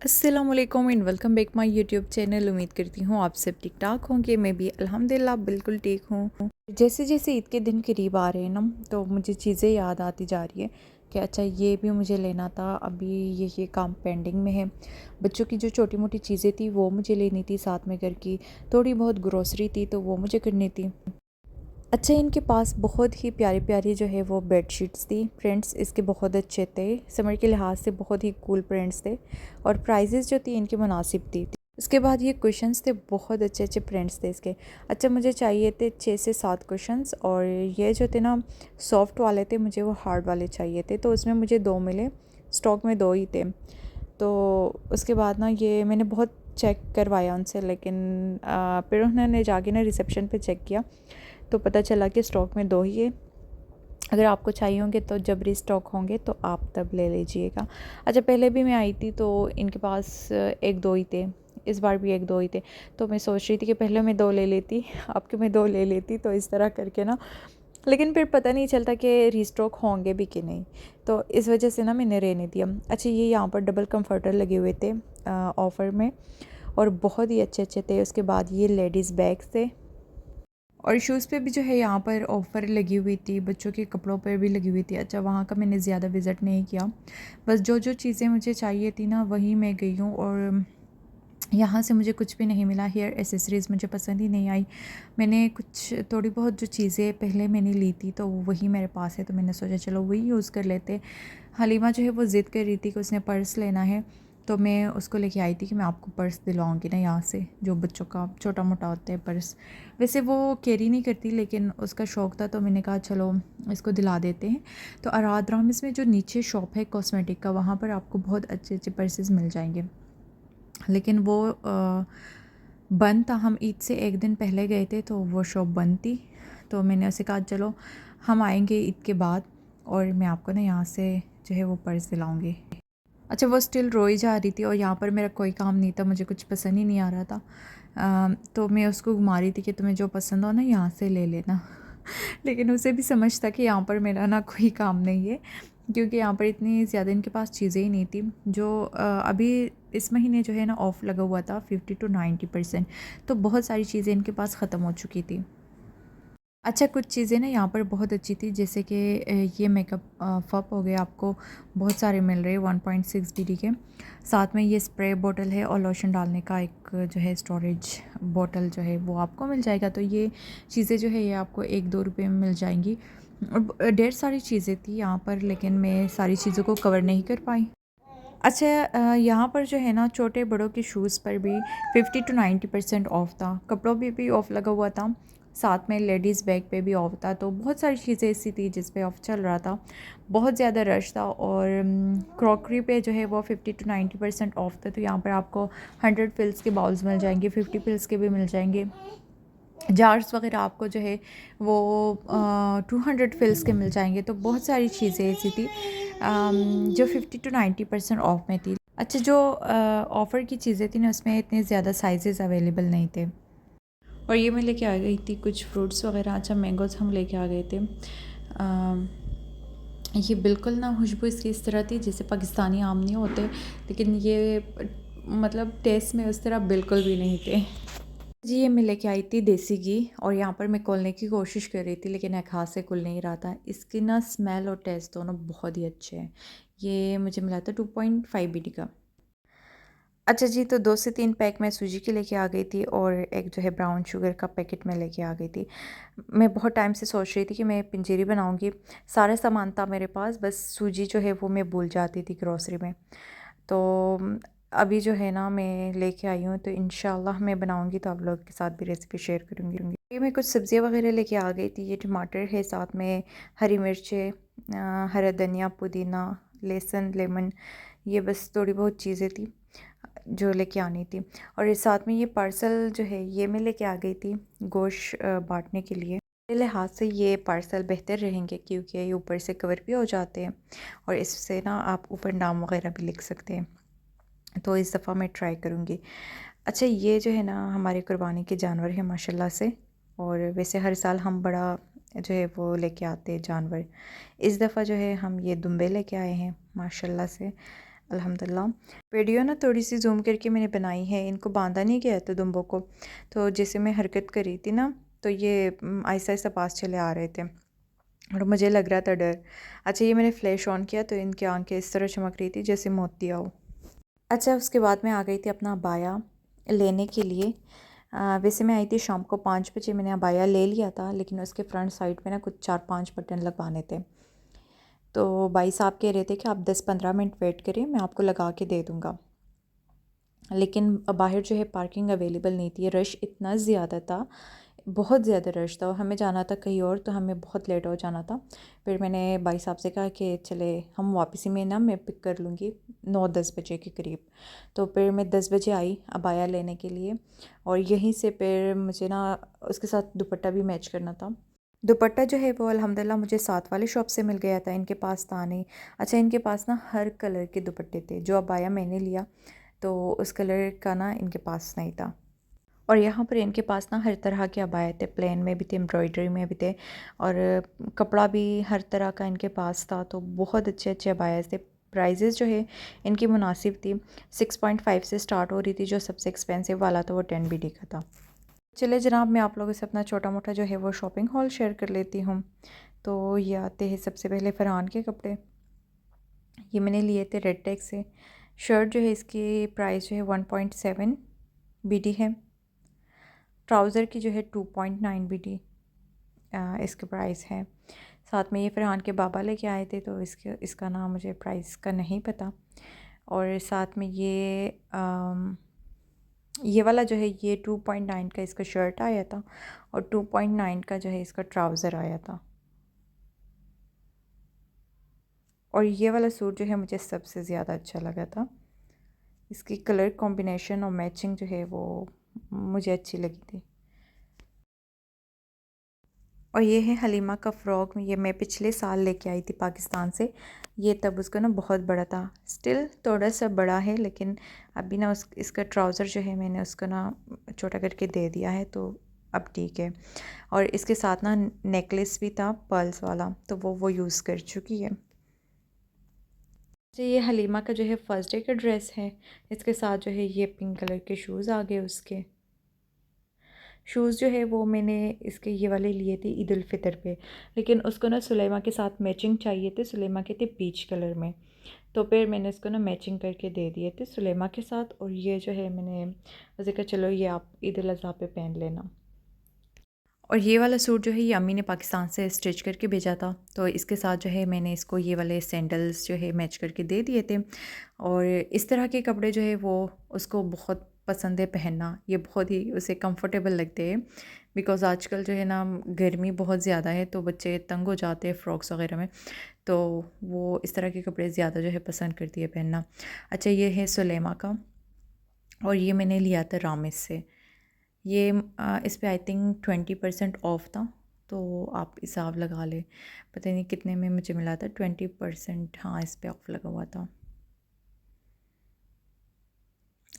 अस्सलामुअलैकुम and welcome back my YouTube channel. उम्मीद करती हूँ आप सब ठीक ठाक होंगे। मैं भी अल्हम्दुलिल्लाह बिल्कुल ठीक हूँ। जैसे जैसे ईद के दिन करीब आ रहे हैं ना, तो मुझे चीज़ें याद आती जा रही है कि अच्छा ये भी मुझे लेना था, अभी ये काम पेंडिंग में है। बच्चों की जो छोटी मोटी चीज़ें थी वो मुझे लेनी थी, साथ में घर की थोड़ी बहुत ग्रोसरी थी तो वो मुझे करनी थी। अच्छा, इनके पास बहुत ही प्यारी प्यारी जो है वो बेडशीट्स थी। प्रिंट्स इसके बहुत अच्छे थे, समर के लिहाज से बहुत ही कूल प्रिंट्स थे और प्राइजेस जो थी इनकी मुनासिब थी। उसके बाद ये कुशन्स थे, बहुत अच्छे अच्छे प्रिंट्स थे इसके। अच्छा, मुझे चाहिए थे 6 से 7 कुशन्स, और ये जो थे ना सॉफ्ट वाले थे, मुझे वो हार्ड वाले चाहिए थे। तो उसमें मुझे 2 मिले, स्टॉक में 2 ही थे। तो उसके बाद ना ये मैंने बहुत चेक करवाया उनसे, लेकिन फिर उन्होंने जाके ना रिसेप्शन पे चेक किया तो पता चला कि स्टॉक में 2 ही है। अगर आपको चाहिए होंगे तो जब रीस्टॉक होंगे तो आप तब ले लीजिएगा। अच्छा, पहले भी मैं आई थी तो इनके पास 1-2 ही थे, इस बार भी 1-2 ही थे। तो मैं सोच रही थी कि पहले मैं 2 ले लेती, अब के मैं 2 ले लेती, तो इस तरह करके ना, लेकिन फिर पता नहीं चलता कि रीस्टॉक होंगे भी कि नहीं, तो इस वजह से ना मैंने रहने दिया। अच्छा, ये यहाँ पर डबल कंफर्टर लगे हुए थे ऑफ़र में, और बहुत ही अच्छे अच्छे थे। उसके बाद ये लेडीज़ बैग्स थे, और शूज़ पे भी जो है यहाँ पर ऑफ़र लगी हुई थी, बच्चों के कपड़ों पर भी लगी हुई थी। अच्छा, वहाँ का मैंने ज़्यादा विज़िट नहीं किया, बस जो जो चीज़ें मुझे चाहिए थी ना वहीं मैं गई हूँ। और यहाँ से मुझे कुछ भी नहीं मिला। हेयर एसेसरीज़ मुझे पसंद ही नहीं आई। मैंने कुछ थोड़ी बहुत जो चीज़ें पहले मैंने ली थी तो वही मेरे पास है, तो मैंने सोचा चलो वही यूज़ कर लेते। हलीमा जो है वो ज़िद कर रही थी कि उसने पर्स लेना है, तो मैं उसको लेके आई थी कि मैं आपको पर्स दिलाऊंगी ना यहाँ से, जो बच्चों का छोटा मोटा होता है पर्स। वैसे वो कैरी नहीं करती, लेकिन उसका शौक़ था तो मैंने कहा चलो इसको दिला देते हैं। तो अराद रामिस में जो नीचे शॉप है कॉस्मेटिक का, वहाँ पर आपको बहुत अच्छे अच्छे पर्सेस मिल जाएंगे, लेकिन वो बंद था। हम ईद से एक दिन पहले गए थे तो वो शॉप बंद थी। तो मैंने उसे कहा चलो हम आएंगे ईद के बाद और मैं आपको ना यहाँ से जो है वो पर्स दिलाऊंगी। अच्छा, वो स्टिल रोई जा रही थी और यहाँ पर मेरा कोई काम नहीं था, मुझे कुछ पसंद ही नहीं आ रहा था। तो मैं उसको घुमा रही थी कि तुम्हें जो पसंद हो ना यहाँ से ले लेना। लेकिन उसे भी समझ था कि यहाँ पर मेरा ना कोई काम नहीं है, क्योंकि यहाँ पर इतनी ज़्यादा इनके पास चीज़ें ही नहीं थी। जो अभी इस महीने जो है ना ऑफ़ लगा हुआ था 50 to 90%, तो बहुत सारी चीज़ें इनके पास ख़त्म हो चुकी थी। अच्छा, कुछ चीज़ें ना यहाँ पर बहुत अच्छी थी, जैसे कि ये मेकअप फ़ब हो गए, आपको बहुत सारे मिल रहे हैं 1.6 BD के। साथ में ये स्प्रे बोतल है और लोशन डालने का एक जो है स्टोरेज बोतल जो है वो आपको मिल जाएगा। तो ये चीज़ें जो है ये आपको 1-2 रुपये में मिल जाएंगी। और ढेर सारी चीज़ें थी यहाँ पर, लेकिन मैं सारी चीज़ों को कवर नहीं कर पाई। अच्छा, यहाँ पर जो है ना छोटे बड़ों के शूज़ पर भी 50 to 90% ऑफ़ था, कपड़ों पे भी ऑफ़ लगा हुआ था, साथ में लेडीज़ बैग पे भी ऑफ़ था। तो बहुत सारी चीज़ें ऐसी थी जिस पे ऑफ़ चल रहा था, बहुत ज़्यादा रश था। और क्रॉकरी पे जो है वो 50 to 90% ऑफ़ था। तो यहाँ पर आपको 100 फिल्स के बाउल्स मिल जाएंगे, 50 फिल्स के भी मिल जाएंगे। जार्स वगैरह आपको जो है वो 200 फिल्स के मिल जाएंगे। तो बहुत सारी चीज़ें ऐसी थी जो 50 to 90% ऑफ में थी। अच्छा, जो ऑफ़र की चीज़ें थी ना उसमें इतने ज़्यादा साइजेस अवेलेबल नहीं थे। और ये मैं लेके आ गई थी कुछ फ्रूट्स वगैरह। अच्छा, मैंगोज़ हम लेके आ गए थे। ये बिल्कुल ना खुशबू इसकी इस तरह थी जैसे पाकिस्तानी आम नहीं होते, लेकिन ये मतलब टेस्ट में उस तरह बिल्कुल भी नहीं थे जी। ये मैं लेके आई थी देसी घी, और यहाँ पर मैं खोलने की कोशिश कर रही थी लेकिन एक हाथ से खुल नहीं रहा था। इसकी ना स्मेल और टेस्ट दोनों बहुत ही अच्छे हैं। ये मुझे मिला था 2.5 BD का। अच्छा जी, तो 2 से 3 पैक मैं सूजी के लेके आ गई थी, और एक जो है ब्राउन शुगर का पैकेट में लेके आ गई थी। मैं बहुत टाइम से सोच रही थी कि मैं पंजीरी बनाऊंगी, सारा सामान था मेरे पास, बस सूजी जो है वो मैं भूल जाती थी ग्रोसरी में। तो अभी जो है ना मैं लेके आई हूँ, तो इंशाल्लाह मैं बनाऊंगी तो आप लोगों के साथ भी रेसिपी शेयर करूँगी। ये मैं कुछ सब्ज़ियाँ वगैरह लेके आ गई थी। ये टमाटर है, साथ में हरी मिर्च है, हरा धनिया, पुदीना, लहसुन, लेमन, ये बस थोड़ी बहुत चीज़ें थी जो लेके आनी थी। और इस साथ में ये पार्सल जो है ये मैं लेके आ गई थी गोश्त बांटने के लिए। मेरे लिहाज से ये पार्सल बेहतर रहेंगे, क्योंकि ये ऊपर से कवर भी हो जाते हैं और इससे ना आप ऊपर नाम वगैरह भी लिख सकते हैं। तो इस दफ़ा मैं ट्राई करूँगी। अच्छा, ये जो है ना हमारे कुर्बानी के जानवर हैं माशाल्लाह से, और वैसे हर साल हम बड़ा जो है वो लेके आते हैं जानवर। इस दफ़ा जो है हम ये दुम्बे लेके आए हैं माशाल्लाह से। अल्हम्दुलिल्लाह। वीडियो ना थोड़ी सी जूम करके मैंने बनाई है, इनको बांधा नहीं गया था दुम्बों को। तो जैसे मैं हरकत कर रही थी ना, तो ये आहिस्ता आहिस्ता पास चले आ रहे थे और मुझे लग रहा था डर। अच्छा, ये मैंने फ्लैश ऑन किया तो इनकी आंखें इस तरह चमक रही थी जैसे मोतिया हो। अच्छा, उसके बाद मैं आ गई थी अपना अबाया लेने के लिए। वैसे मैं आई थी शाम को 5 बजे, मैंने अबाया ले लिया था, लेकिन उसके फ्रंट साइड पे ना कुछ 4-5 बटन लगवाने थे। तो भाई साहब कह रहे थे कि आप 10-15 मिनट वेट करें, मैं आपको लगा के दे दूँगा। लेकिन बाहर जो है पार्किंग अवेलेबल नहीं थी, रश इतना ज़्यादा था, बहुत ज़्यादा रश था और हमें जाना था कहीं और, तो हमें बहुत लेट हो जाना था। फिर मैंने भाई साहब से कहा कि चले हम वापसी में ना मैं पिक कर लूँगी 9-10 बजे के करीब। तो फिर मैं 10 बजे आई अबाया लेने के लिए और यहीं से फिर मुझे ना उसके साथ दुपट्टा भी मैच करना था। दुपट्टा जो है वो अल्हम्दुलिल्लाह मुझे साथ वाले शॉप से मिल गया था, इनके पास था नहीं। अच्छा, इनके पास ना हर कलर के दुपट्टे थे, जो अबाया मैंने लिया तो उस कलर का ना इनके पास नहीं था। और यहाँ पर इनके पास ना हर तरह के अबाया थे, प्लेन में भी थे, एम्ब्रॉयडरी में भी थे और कपड़ा भी हर तरह का इनके पास था। तो बहुत अच्छे अच्छे अबाया थे। प्राइजेज़ जो है इनकी मुनासिब थी। 6.5 से स्टार्ट हो रही थी, जो सबसे एक्सपेंसिव वाला था वो 10 BD का था। चले जनाब, मैं आप लोगों से अपना छोटा मोटा जो है वो शॉपिंग हॉल शेयर कर लेती हूँ। तो ये आते हैं सबसे पहले फ़रहान के कपड़े। ये मैंने लिए थे रेड टैग से। शर्ट जो है इसकी प्राइस जो है 1.7 BD है। ट्राउज़र की जो है 2.9 BD इसका प्राइस है। साथ में ये फ़रहान के बाबा लेके आए थे, तो इसका नाम मुझे प्राइस का नहीं पता। और साथ में ये वाला जो है ये 2.9 का इसका शर्ट आया था और 2.9 का जो है इसका ट्राउज़र आया था। और ये वाला सूट जो है मुझे सबसे ज़्यादा अच्छा लगा था। इसकी कलर कॉम्बिनेशन और मैचिंग जो है वो मुझे अच्छी लगी थी। और ये है हलीमा का फ़्रॉक, ये मैं पिछले साल लेके आई थी पाकिस्तान से। ये तब उसका ना बहुत बड़ा था, स्टिल थोड़ा सा बड़ा है, लेकिन अभी ना इसका ट्राउज़र जो है मैंने उसका ना छोटा करके दे दिया है, तो अब ठीक है। और इसके साथ ना नेकलेस भी था पर्ल्स वाला, तो वो यूज़ कर चुकी है। तो ये हलीमा का जो है फ़र्स्ट डे का ड्रेस है। इसके साथ जो है ये पिंक कलर के शूज़ आ गए उसके। शूज़ जो है वो मैंने इसके ये वाले लिए थे ईद उल फ़ितर पे, लेकिन उसको ना सुलेमा के साथ मैचिंग चाहिए थे। सुलेमा के थे पीच कलर में, तो फिर मैंने इसको ना मैचिंग करके दे दिए थे सुलेमा के साथ। और ये जो है मैंने उसे कहा चलो ये आप ईद उल अज़हा पे पहन लेना। और ये वाला सूट जो है ये अम्मी ने पाकिस्तान से स्टिच करके भेजा था, तो इसके साथ जो है मैंने इसको ये वाले सैंडल्स जो है मैच करके दे दिए थे। और इस तरह के कपड़े जो है वो उसको बहुत पसंद है पहनना, ये बहुत ही उसे कंफर्टेबल लगते हैं। बिकॉज़ आजकल जो है ना गर्मी बहुत ज़्यादा है, तो बच्चे तंग हो जाते हैं फ्रॉक्स वगैरह में, तो वो इस तरह के कपड़े ज़्यादा जो है पसंद करती है पहनना। अच्छा, ये है सुलेमा का और ये मैंने लिया था रामिस से। ये इस पे आई थिंक 20% ऑफ था, तो आप हिसाब लगा लें, पता नहीं कितने में मुझे मिला था 20%। हाँ, इस पे ऑफ लगा हुआ था।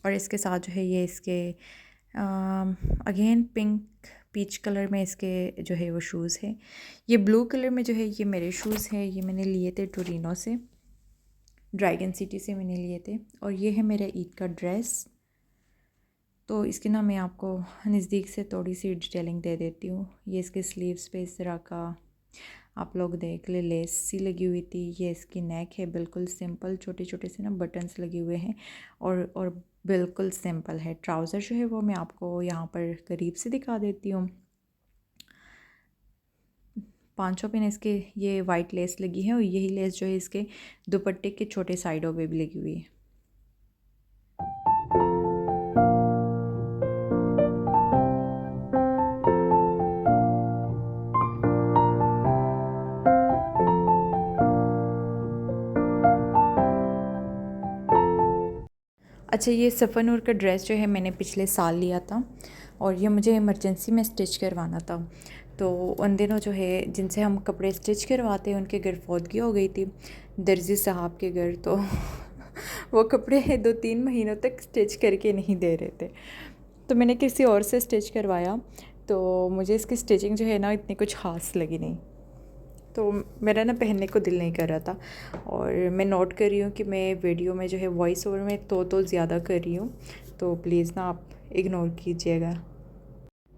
और इसके साथ जो है ये इसके अगेन पिंक पीच कलर में इसके जो है वो शूज़ है। ये ब्लू कलर में जो है ये मेरे शूज़ हैं, ये मैंने लिए थे टोरिनो से, ड्रैगन सिटी से मैंने लिए थे। और ये है मेरा ईद का ड्रेस। तो इसकी ना मैं आपको नज़दीक से थोड़ी सी डिटेलिंग दे देती हूँ। ये इसके स्लीव्स पे इस तरह का आप लोग देख ले लेस सी लगी हुई थी। ये इसकी नेक है, बिल्कुल सिंपल, छोटे छोटे से ना बटन्स लगे हुए हैं और बिल्कुल सिंपल है। ट्राउज़र जो है वो मैं आपको यहाँ पर करीब से दिखा देती हूँ। 500 पिन इसके ये वाइट लेस लगी है और यही लेस जो है इसके दुपट्टे के छोटे साइडों पे भी लगी हुई है। अच्छा, ये सफ़र का ड्रेस जो है मैंने पिछले साल लिया था और ये मुझे इमरजेंसी में स्टिच करवाना था। तो उन दिनों जो है जिनसे हम कपड़े स्टिच करवाते हैं उनके घर फौतगी हो गई थी, दर्जी साहब के घर। तो वो कपड़े 2-3 महीनों तक स्टिच करके नहीं दे रहे थे, तो मैंने किसी और से स्टिच करवाया। तो मुझे इसकी स्टिचिंग जो है ना इतनी कुछ ख़ास लगी नहीं। तो मेरा ना पहनने को दिल नहीं कर रहा था। और मैं नोट कर रही हूँ कि मैं वीडियो में जो है वॉइस ओवर में तो ज़्यादा कर रही हूँ, तो प्लीज़ ना आप इग्नोर कीजिएगा।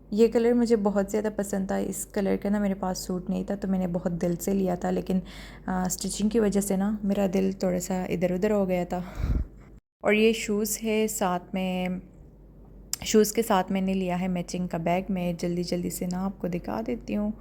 ये कलर मुझे बहुत ज़्यादा पसंद था। इस कलर का ना मेरे पास सूट नहीं था, तो मैंने बहुत दिल से लिया था, लेकिन स्टिचिंग की वजह से ना मेरा दिल थोड़ा सा इधर उधर हो गया था। और ये शूज़ है, साथ में शूज़ के साथ मैंने लिया है मैचिंग का बैग। मैं जल्दी जल्दी से ना आपको दिखा देती हूँ।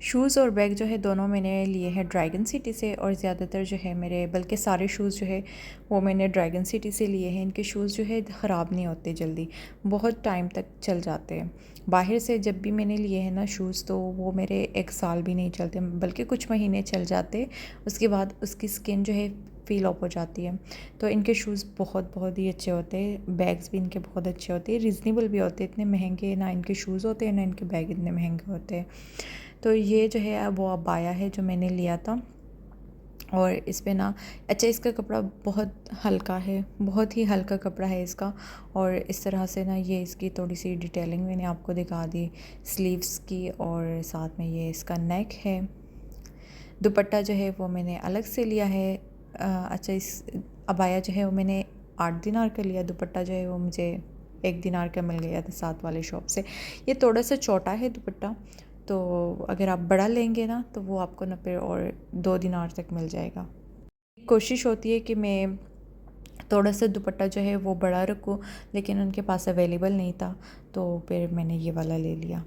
शूज़ और बैग जो है दोनों मैंने लिए हैं ड्रैगन सिटी से, और ज़्यादातर जो है मेरे, बल्कि सारे शूज़ जो है वो मैंने ड्रैगन सिटी से लिए हैं। इनके शूज़ जो है ख़राब नहीं होते जल्दी, बहुत टाइम तक चल जाते हैं। बाहर से जब भी मैंने लिए हैं ना शूज़, तो वो मेरे 1 साल भी नहीं चलते, बल्कि कुछ महीने चल जाते। उसके बाद उसकी स्किन जो है फ़ील ऑफ हो जाती है। तो इनके शूज़ बहुत ही अच्छे होते हैं। बैग्स भी इनके बहुत अच्छे होते हैं, रीज़नेबल भी होते हैं। इतने महंगे ना इनके शूज़ होते हैं, ना इनके बैग इतने महंगे होते हैं। तो ये जो है वो अबाया है जो मैंने लिया था। और इस पे ना, अच्छा, इसका कपड़ा बहुत हल्का है, बहुत ही हल्का कपड़ा है इसका। और इस तरह से ना ये इसकी थोड़ी सी डिटेलिंग मैंने आपको दिखा दी स्लीव्स की, और साथ में ये इसका नेक है। दुपट्टा जो है वो मैंने अलग से लिया है। अच्छा, इस अबाया जो है वो मैंने 8 दिनार का लिया। दुपट्टा जो है वो मुझे 1 दिनार का मिल गया था साथ वाले शॉप से। ये थोड़ा सा छोटा है दुपट्टा, तो अगर आप बड़ा लेंगे ना तो वो आपको ना फिर और 2 दिनार तक मिल जाएगा। कोशिश होती है कि मैं थोड़ा सा दुपट्टा जो है वो बड़ा रखूँ, लेकिन उनके पास अवेलेबल नहीं था, तो फिर मैंने ये वाला ले लिया।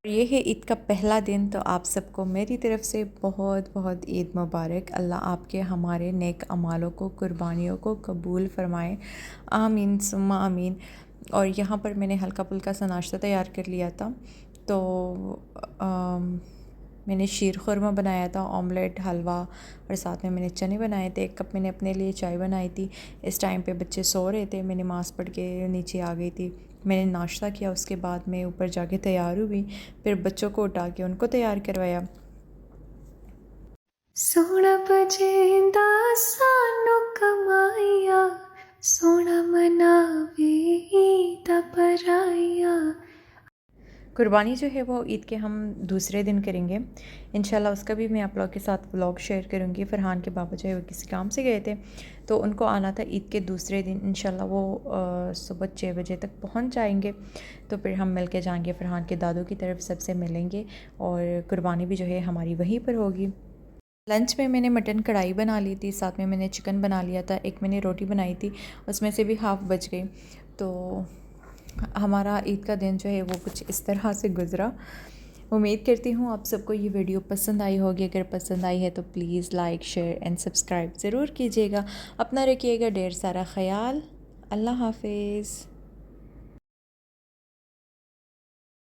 ये है ईद का पहला दिन, तो आप सबको मेरी तरफ से बहुत बहुत ईद मुबारक। अल्लाह आपके हमारे नेक अमालों को, कुर्बानियों को कबूल फ़रमाए, आमीन सुम्मा आमीन। और यहाँ पर मैंने हल्का फुल्का सा नाश्ता तैयार कर लिया था। तो मैंने शीर खुरमा बनाया था, ऑमलेट, हलवा, और साथ में मैंने चने बनाए थे। 1 कप मैंने अपने लिए चाय बनाई थी। इस टाइम पे बच्चे सो रहे थे, मैं नमाज़ पढ़ के नीचे आ गई थी। मैंने नाश्ता किया, उसके बाद मैं ऊपर जाके तैयार हुई, फिर बच्चों को उठा के उनको तैयार करवाया। सोना बजेंदा सानू कमाइया, सोना मनावे ईद पराइया। कुर्बानी जो है वो ईद के हम दूसरे दिन करेंगे इंशाल्लाह। उसका भी मैं आप लोगों के साथ व्लॉग शेयर करूँगी। फ़रहान के पापा जो है वो किसी काम से गए थे, तो उनको आना था ईद के दूसरे दिन। इंशाल्लाह वो सुबह 6 बजे तक पहुँच जाएंगे, तो फिर हम मिल के जाएँगे। फ़रहान के दादू की तरफ सबसे मिलेंगे, और कुर्बानी भी जो है हमारी वहीं पर होगी। लंच में मैंने मटन कढ़ाई बना ली थी, साथ में मैंने चिकन बना लिया था, एक मैंने रोटी बनाई थी, उसमें से भी हाफ़ बच गई। तो हमारा ईद का दिन जो है वो कुछ इस तरह से गुज़रा। उम्मीद करती हूँ आप सबको ये वीडियो पसंद आई होगी। अगर पसंद आई है तो please like, share and subscribe ज़रूर कीजिएगा। अपना रखिएगा ढेर सारा ख़याल। अल्लाह हाफ़िज़।